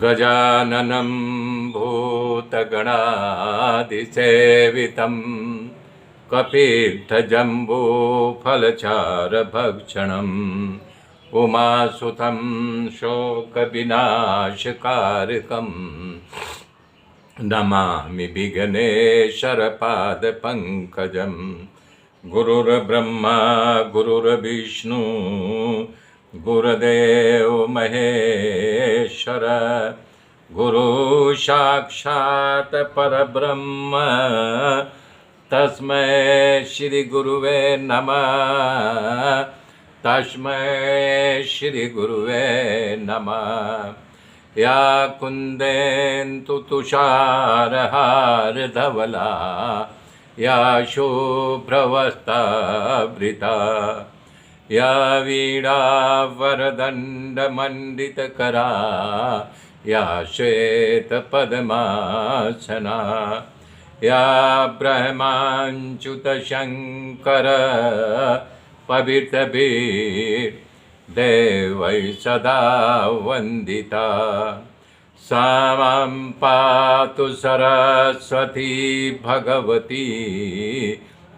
गजाननं भूतगणादिसेवितं कपित्थजम्बूफलचारभक्षणम् उमासुतं शोकविनाशकारकम् नमामि विघ्नेश्वरपादपङ्कजं। गुरुर्ब्रह्मा गुरुर्विष्णु गुरुदेव महेश्वर गुरु साक्षात् परब्रह्म तस्मै श्री गुरुवे नमः। तस्मै श्री गुरुवे नमः। या कुन्देन्दु तुषारहारधवला या शुभ्रवस्त्रावृता या वीणावरदण्डमण्डितकरा या श्वेतपद्मासना या ब्रह्माच्युतशङ्कर पवित्रभिर्देवै सदा वन्दिता। सा मां पातु सरस्वती भगवती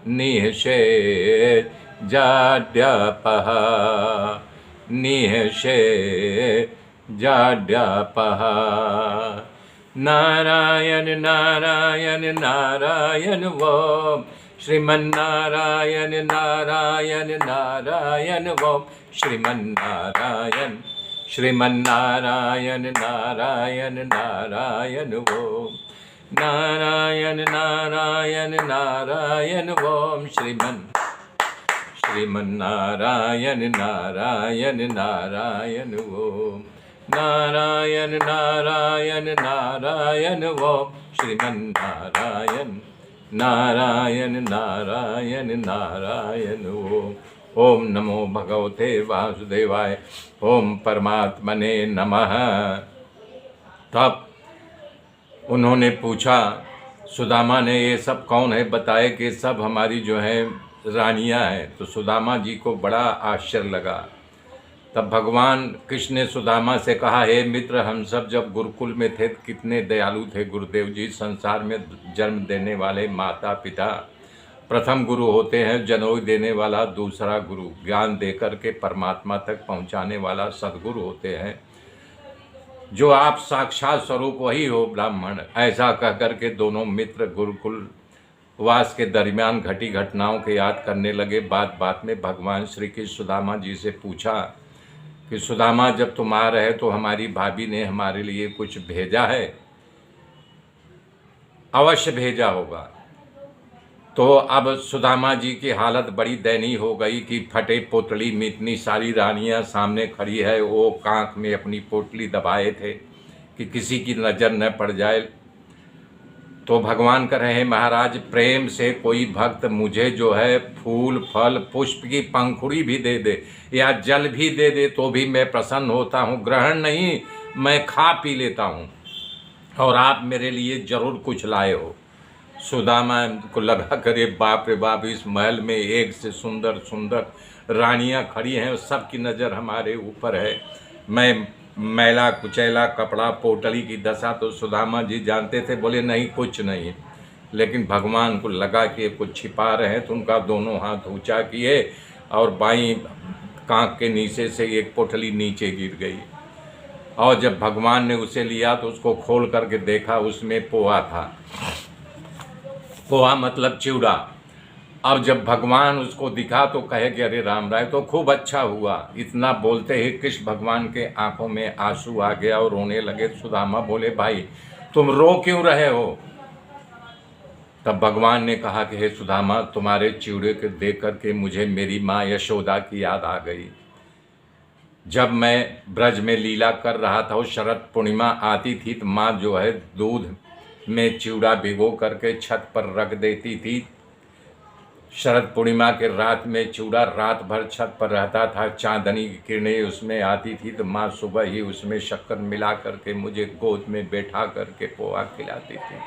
निःशेषजाड्यापः निःशेषजाड्यापः। नारायण नारायण नारायण वो श्रीमन्नारायण नारायण नारायण वो श्रीमन्नारायण श्रीमन्नारायण नारायण नारायण वो नारायण नारायण नारायण वो श्रीमन्नारायण नारायण नारायण वो नारायण नारायण नारायण वो श्रीमन्नारायण नारायण नारायण नारायण वो। ओम नमो भगवते वासुदेवाय। ओम परमात्मने नमः। तब उन्होंने पूछा, सुदामा ने, ये सब कौन है? बताए कि सब हमारी जो है रानियां हैं। तो सुदामा जी को बड़ा आश्चर्य लगा। तब भगवान कृष्ण ने सुदामा से कहा, हे मित्र, हम सब जब गुरुकुल में थे कितने दयालु थे गुरुदेव जी। संसार में जन्म देने वाले माता पिता प्रथम गुरु होते हैं, जनेऊ देने वाला दूसरा गुरु, ज्ञान देकर के परमात्मा तक पहुंचाने वाला सद्गुरु होते हैं। जो आप साक्षात स्वरूप वही हो ब्राह्मण। ऐसा कह कर के दोनों मित्र गुरुकुल वास के दरमियान घटी घटनाओं के याद करने लगे। बात बात में भगवान श्री कृष्ण सुदामा जी से पूछा कि सुदामा, जब तुम आ रहे तो हमारी भाभी ने हमारे लिए कुछ भेजा है? अवश्य भेजा होगा। तो अब सुदामा जी की हालत बड़ी दयनीय हो गई कि फटे पोटली में इतनी सारी रानियां सामने खड़ी है। वो कांख में अपनी पोटली दबाए थे कि किसी की नज़र न पड़ जाए। तो भगवान कह रहे हैं, महाराज, प्रेम से कोई भक्त मुझे जो है फूल फल पुष्प की पंखुड़ी भी दे दे या जल भी दे दे तो भी मैं प्रसन्न होता हूँ। ग्रहण नहीं, मैं खा पी लेता हूँ। और आप मेरे लिए जरूर कुछ लाए हो। सुदामा को लगा करे, बाप रे बाप, इस महल में एक से सुंदर सुंदर रानियां खड़ी हैं और सबकी नज़र हमारे ऊपर है। मैं मैला कुचैला कपड़ा पोटली की दशा तो सुदामा जी जानते थे। बोले नहीं, कुछ नहीं। लेकिन भगवान को लगा कि कुछ छिपा रहे हैं, तो उनका दोनों हाथ ऊंचा किए और बाईं कांख के नीचे से एक पोटली नीचे गिर गई। और जब भगवान ने उसे लिया तो उसको खोल करके देखा, उसमें पोहा था। पोहा मतलब चिवड़ा। अब जब भगवान उसको दिखा तो कहे कि अरे राम राय, तो खूब अच्छा हुआ। इतना बोलते ही कृष्ण भगवान के आंखों में आंसू आ गया और रोने लगे। सुदामा बोले, भाई तुम रो क्यों रहे हो? तब भगवान ने कहा कि हे सुदामा, तुम्हारे चिवड़े को देख करके मुझे मेरी माँ यशोदा की याद आ गई। जब मैं ब्रज में लीला कर रहा था, उस शरद पूर्णिमा आती थी तो माँ जो है दूध में चिवड़ा भिगो करके छत पर रख देती थी। शरद पूर्णिमा के रात में चिवड़ा रात भर छत पर रहता था। चांदनी की किरणें उसमें आती थी तो माँ सुबह ही उसमें शक्कर मिला करके मुझे गोद में बैठा करके पोहा खिलाती थी।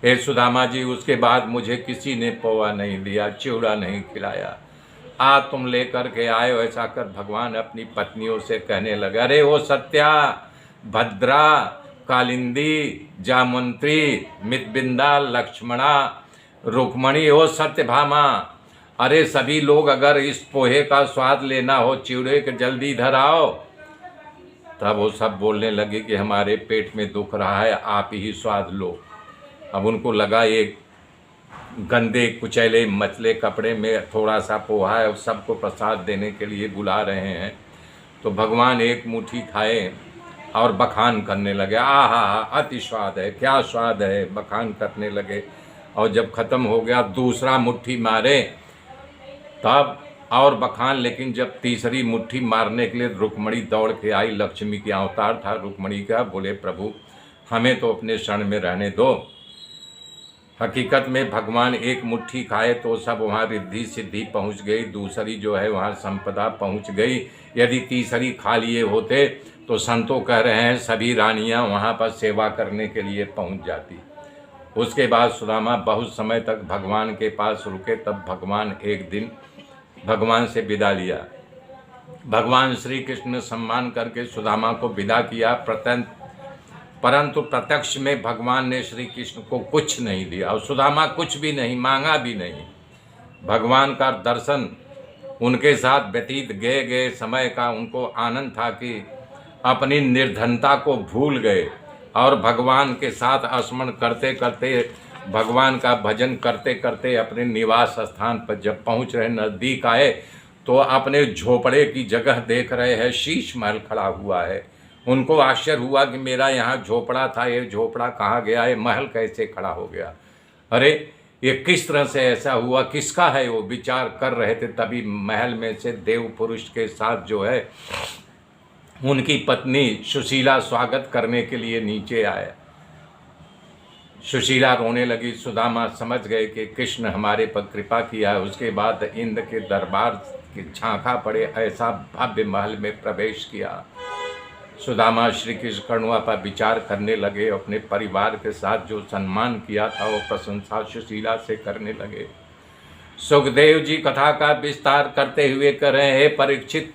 हे सुदामा जी, उसके बाद मुझे किसी ने पोहा नहीं दिया, चिवड़ा नहीं खिलाया। आज तुम लेकर के आए हो। ऐसा कर भगवान अपनी पत्नियों से कहने लगे, अरे वो सत्या, भद्रा, कालिंदी, जामंत्री, मितबिंदा, लक्ष्मणा, रुक्मणी और सत्यभामा, अरे सभी लोग अगर इस पोहे का स्वाद लेना हो, चिड़े के जल्दी इधर आओ। तब वो सब बोलने लगे कि हमारे पेट में दुख रहा है, आप ही स्वाद लो। अब उनको लगा ये गंदे कुचैले मचले कपड़े में थोड़ा सा पोहा है, सबको प्रसाद देने के लिए बुला रहे हैं। तो भगवान एक मुट्ठी खाए और बखान करने लगे, आहा अति स्वाद है, क्या स्वाद है, बखान करने लगे। और जब ख़त्म हो गया दूसरा मुट्ठी मारे तब और बखान, लेकिन जब तीसरी मुट्ठी मारने के लिए रुक्मणी दौड़ के आई, लक्ष्मी के अवतार था रुक्मणी का, बोले प्रभु हमें तो अपने शरण में रहने दो। हकीकत में भगवान एक मुट्ठी खाए तो सब वहाँ रिद्धि सिद्धि पहुँच गई, दूसरी जो है वहाँ संपदा पहुँच गई। यदि तीसरी खा लिए होते तो संतों कह रहे हैं सभी रानियाँ वहाँ पर सेवा करने के लिए पहुँच जाती। उसके बाद सुदामा बहुत समय तक भगवान के पास रुके। तब भगवान एक दिन भगवान से विदा लिया। भगवान श्री कृष्ण ने सम्मान करके सुदामा को विदा किया, परंतु प्रत्यक्ष में भगवान ने श्री कृष्ण को कुछ नहीं दिया और सुदामा कुछ भी नहीं मांगा भी नहीं। भगवान का दर्शन उनके साथ व्यतीत गए समय का उनको आनंद था कि अपनी निर्धनता को भूल गए और भगवान के साथ स्मरण करते करते, भगवान का भजन करते करते अपने निवास स्थान पर जब पहुंच रहे, नज़दीक आए तो अपने झोपड़े की जगह देख रहे हैं, शीश महल खड़ा हुआ है। उनको आश्चर्य हुआ कि मेरा यहाँ झोपड़ा था, ये झोपड़ा कहाँ गया, ये महल कैसे खड़ा हो गया, अरे ये किस तरह से ऐसा हुआ, किसका है। वो विचार कर रहे थे, तभी महल में से देव पुरुष के साथ जो है उनकी पत्नी सुशीला स्वागत करने के लिए नीचे आए। सुशीला रोने लगी। सुदामा समझ गए कि कृष्ण हमारे पर कृपा किया है। उसके बाद इंद्र के दरबार के झांका पड़े ऐसा भव्य महल में प्रवेश किया। सुदामा श्री कृष्ण करुणा पर विचार करने लगे, अपने परिवार के साथ जो सम्मान किया था वो प्रशंसा सुशीला से करने लगे। सुखदेव जी कथा का विस्तार करते हुए कह रहे हैं, परीक्षित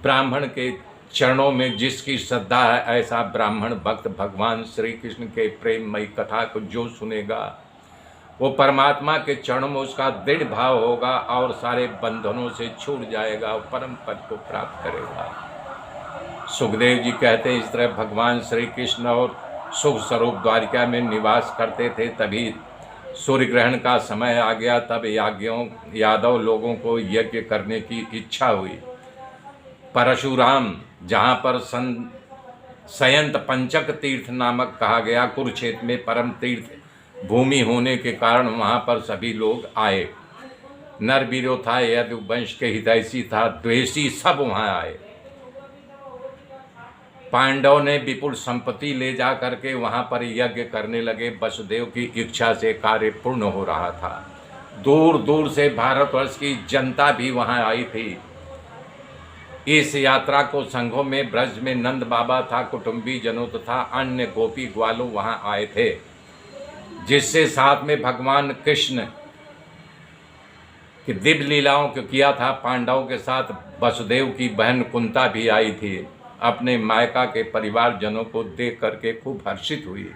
ब्राह्मण के चरणों में जिसकी श्रद्धा है, ऐसा ब्राह्मण भक्त भगवान श्री कृष्ण के प्रेममयी कथा को जो सुनेगा वो परमात्मा के चरणों में उसका दृढ़ भाव होगा और सारे बंधनों से छूट जाएगा और परम पद को प्राप्त करेगा। सुखदेव जी कहते हैं, इस तरह भगवान श्री कृष्ण और सुख स्वरूप द्वारिका में निवास करते थे। तभी सूर्य ग्रहण का समय आ गया। तब यादव लोगों को यज्ञ करने की इच्छा हुई। परशुराम, जहाँ पर संयंत पंचक तीर्थ नामक कहा गया, कुरुक्षेत्र में परम तीर्थ भूमि होने के कारण वहाँ पर सभी लोग आए। नरवीरो था, यदुवंश के हितैषी था, द्वेषी, सब वहाँ आए। पांडव ने विपुल संपत्ति ले जा करके वहाँ पर यज्ञ करने लगे। वसुदेव की इच्छा से कार्य पूर्ण हो रहा था। दूर दूर से भारतवर्ष की जनता भी वहाँ आई थी। इस यात्रा को संघों में ब्रज में नंद बाबा था, कुटुंबी जनों तथा अन्य गोपी ग्वालों वहाँ आए थे, जिससे साथ में भगवान कृष्ण की दिव्य लीलाओं को किया था। पांडवों के साथ वसुदेव की बहन कुंता भी आई थी। अपने मायका के परिवारजनों को देख करके खूब हर्षित हुई।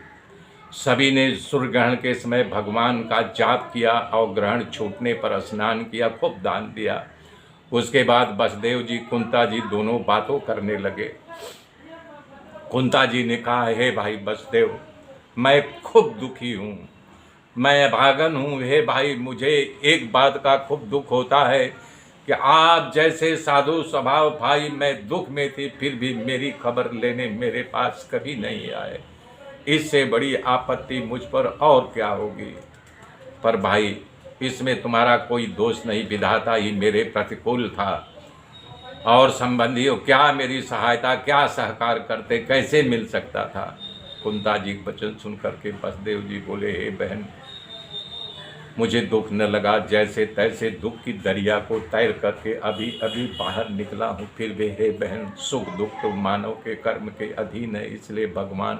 सभी ने सूर्य ग्रहण के समय भगवान का जाप किया और ग्रहण छूटने पर स्नान किया, खूब दान दिया। उसके बाद वसुदेव जी कुंता जी दोनों बातों करने लगे। कुंता जी ने कहा, हे भाई वसुदेव, मैं खूब दुखी हूँ, मैं अभागन हूँ। हे भाई, मुझे एक बात का खूब दुख होता है कि आप जैसे साधु स्वभाव भाई, मैं दुख में थी फिर भी मेरी खबर लेने मेरे पास कभी नहीं आए। इससे बड़ी आपत्ति मुझ पर और क्या होगी। पर भाई, इसमें तुम्हारा कोई दोष नहीं, विधाता ही मेरे प्रतिकूल था। और संबंधियों क्या मेरी सहायता, क्या सहकार करते, कैसे मिल सकता था। कुंता जी वचन सुन करके वसुदेव जी बोले, हे बहन, मुझे दुख न लगा, जैसे तैसे दुख की दरिया को तैर करके अभी अभी बाहर निकला हूँ। फिर भी हे बहन, सुख दुख तो मानव के कर्म के अधीन है, इसलिए भगवान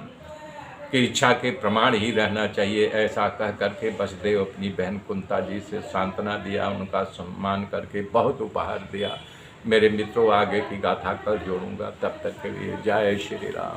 की इच्छा के प्रमाण ही रहना चाहिए। ऐसा कह करके वसुदेव अपनी बहन कुंता जी से सांत्वना दिया, उनका सम्मान करके बहुत उपहार दिया। मेरे मित्रों, आगे की गाथा कल जोड़ूंगा, तब तक के लिए जय श्री राम।